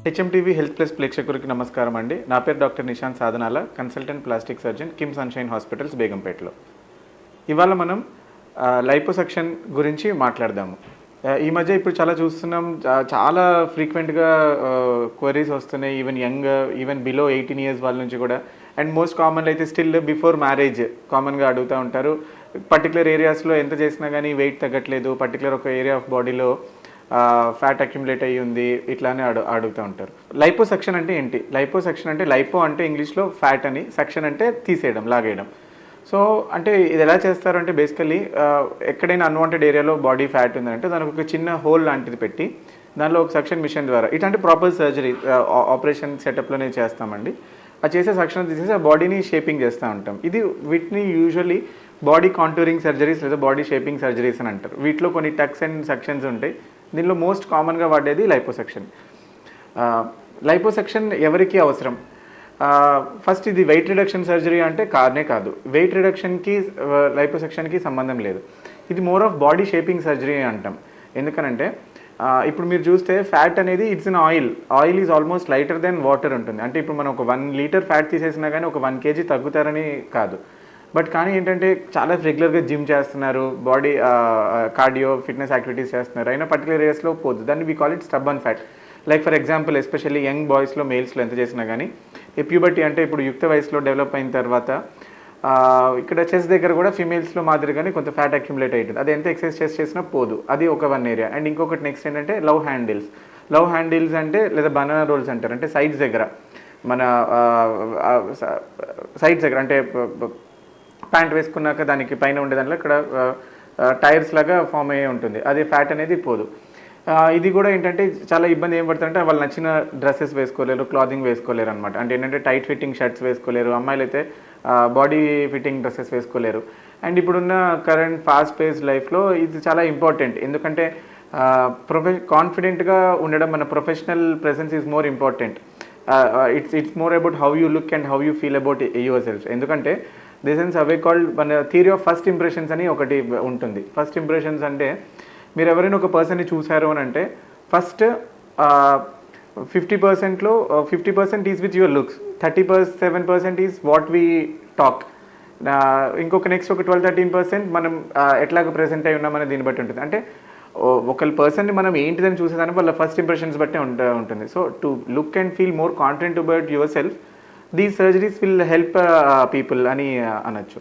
HMTV health plus ప్రేక్షకులకి నమస్కారం అండి. నా పేరు doctor Nishant Sadhanala, consultant plastic surgeon, Kim sunshine hospitals, బేగంపేటలో. ఇవాళ మనం లైపోసక్షన్ గురించి మాట్లాడదాము. ఈ మధ్య ఇప్పుడు చాలా చూస్తున్నాం, చాలా ఫ్రీక్వెంట్గా క్వరీస్ వస్తున్నాయి. ఈవెన్ బిలో 18 ఇయర్స్ వాళ్ళ నుంచి కూడా. అండ్ మోస్ట్ కామన్ అయితే స్టిల్ బిఫోర్ మ్యారేజ్ కామన్గా అడుగుతూ ఉంటారు. పర్టికులర్ ఏరియాస్లో ఎంత చేసినా కానీ వెయిట్ తగ్గట్లేదు, పర్టికులర్ ఒక ఏరియా ఆఫ్ బాడీలో ఫ్యాట్ అక్యుములేట్ అయ్యి ఉంది, ఇట్లానే అడుగుతూ ఉంటారు. లైపోసక్షన్ అంటే ఏంటి? లైపోసక్షన్ అంటే లైపో అంటే ఇంగ్లీష్లో ఫ్యాట్ అని, సక్షన్ అంటే తీసేయడం, లాగేయడం. సో అంటే ఇది ఎలా చేస్తారు అంటే బేసికలీ ఎక్కడైనా అన్వాంటెడ్ ఏరియాలో బాడీ ఫ్యాట్ ఉందంటే దానికి ఒక చిన్న హోల్ లాంటిది పెట్టి దానిలో ఒక సక్షన్ మిషన్ ద్వారా, ఇట్లాంటి ప్రాపర్ సర్జరీ ఆపరేషన్ సెటప్లోనే చేస్తామండి. ఆ చేసే సక్షన్ తీసేసి ఆ బాడీని షేపింగ్ చేస్తూ ఉంటాం. వీటిని యూజువల్లీ బాడీ కాంటూరింగ్ సర్జరీస్ లేదా బాడీ షేపింగ్ సర్జరీస్ అని అంటారు. వీటిలో కొన్ని టక్స్ అండ్ సక్షన్స్ ఉంటాయి. దీనిలో మోస్ట్ కామన్గా వాడేది లైపోసక్షన్. లైపోసక్షన్ ఎవరికి అవసరం? ఫస్ట్ ఇది వెయిట్ రిడక్షన్ సర్జరీ అంటే కాదు. వెయిట్ రిడక్షన్కి లైపోసక్షన్కి సంబంధం లేదు. ఇది more of body shaping surgery అంటాం. ఎందుకనంటే ఇప్పుడు మీరు చూస్తే ఫ్యాట్ అనేది it's in oil is almost lighter than water ఉంటుంది. అంటే ఇప్పుడు మనం ఒక 1 లీటర్ ఫ్యాట్ తీసేసినా కానీ ఒక 1 kg తగ్గుతారని కాదు. బట్ కానీ ఏంటంటే చాలా రెగ్యులర్గా జిమ్ చేస్తున్నారు, బాడీ కార్డియో ఫిట్నెస్ యాక్టివిటీస్ చేస్తున్నారు, అయినా పర్టికులర్ ఏరియాస్లో పోదు. దాన్ని we call it stubborn fat. Like for example especially young బాయ్స్లో, మేల్స్లో ఎంత చేసినా కానీ ఈ ప్యూబర్టీ అంటే ఇప్పుడు యుక్త వయసులో డెవలప్ అయిన తర్వాత ఇక్కడ చెస్ట్ దగ్గర కూడా ఫీమేల్స్లో మాదిరిగానే కొంత ఫ్యాట్ అక్యుములేట్ అవుతుంది. అది ఎంత ఎక్సర్సైజ్ చేసినా పోదు. అది ఒక 1 ఏరియా. అండ్ ఇంకొకటి నెక్స్ట్ ఏంటంటే లవ్ హ్యాండిల్స్ అంటే లేదా బనానా రోల్స్ అంటారు. అంటే సైడ్స్ దగ్గర, మన సైడ్స్ దగ్గర అంటే ప్యాంట్ వేసుకున్నాక దానికి పైన ఉండే దాంట్లో ఇక్కడ టైర్స్ లాగా ఫామ్ అయ్యే ఉంటుంది. అది ఫ్యాట్ అనేది పోదు. ఇది కూడా ఏంటంటే చాలా ఇబ్బంది ఏం పడుతుందంటే వాళ్ళు నచ్చిన డ్రెస్సెస్ వేసుకోలేరు, క్లాతింగ్ వేసుకోలేరు అనమాట. అంటే ఏంటంటే టైట్ ఫిట్టింగ్ షర్ట్స్ వేసుకోలేరు, అమ్మాయిలు అయితే బాడీ ఫిట్టింగ్ డ్రెస్సెస్ వేసుకోలేరు. అండ్ ఇప్పుడున్న కరెంట్ ఫాస్ట్ పేస్డ్ లైఫ్లో ఇది చాలా ఇంపార్టెంట్. ఎందుకంటే కాన్ఫిడెంట్గా ఉండడం, మన professional presence is more important. It's more about how you look and how you feel about your self. ఎందుకంటే దిస్ ఇస్ అవే కాల్డ్ మన థియరీ ఆఫ్ ఫస్ట్ ఇంప్రెషన్స్ అని ఒకటి ఉంటుంది. ఫస్ట్ ఇంప్రెషన్స్ అంటే మీరు ఎవరైనా ఒక పర్సన్ని చూసారు అని అంటే ఫస్ట్ 50%లో 50% is with your looks, 37% is what we talk. ఇంకొక నెక్స్ట్ ఒక 12-13% మనం ఎట్లాగ ప్రెజెంట్ అయి ఉన్నామని దీన్ని బట్టి ఉంటుంది. అంటే ఒకళ్ళ పర్సన్ని మనం ఏంటిదని చూసేదాన్ని వాళ్ళ ఫస్ట్ ఇంప్రెషన్స్ బట్టే ఉంటుంది. So to look and feel more confident about your self, these surgeries will help people అని అనొచ్చు.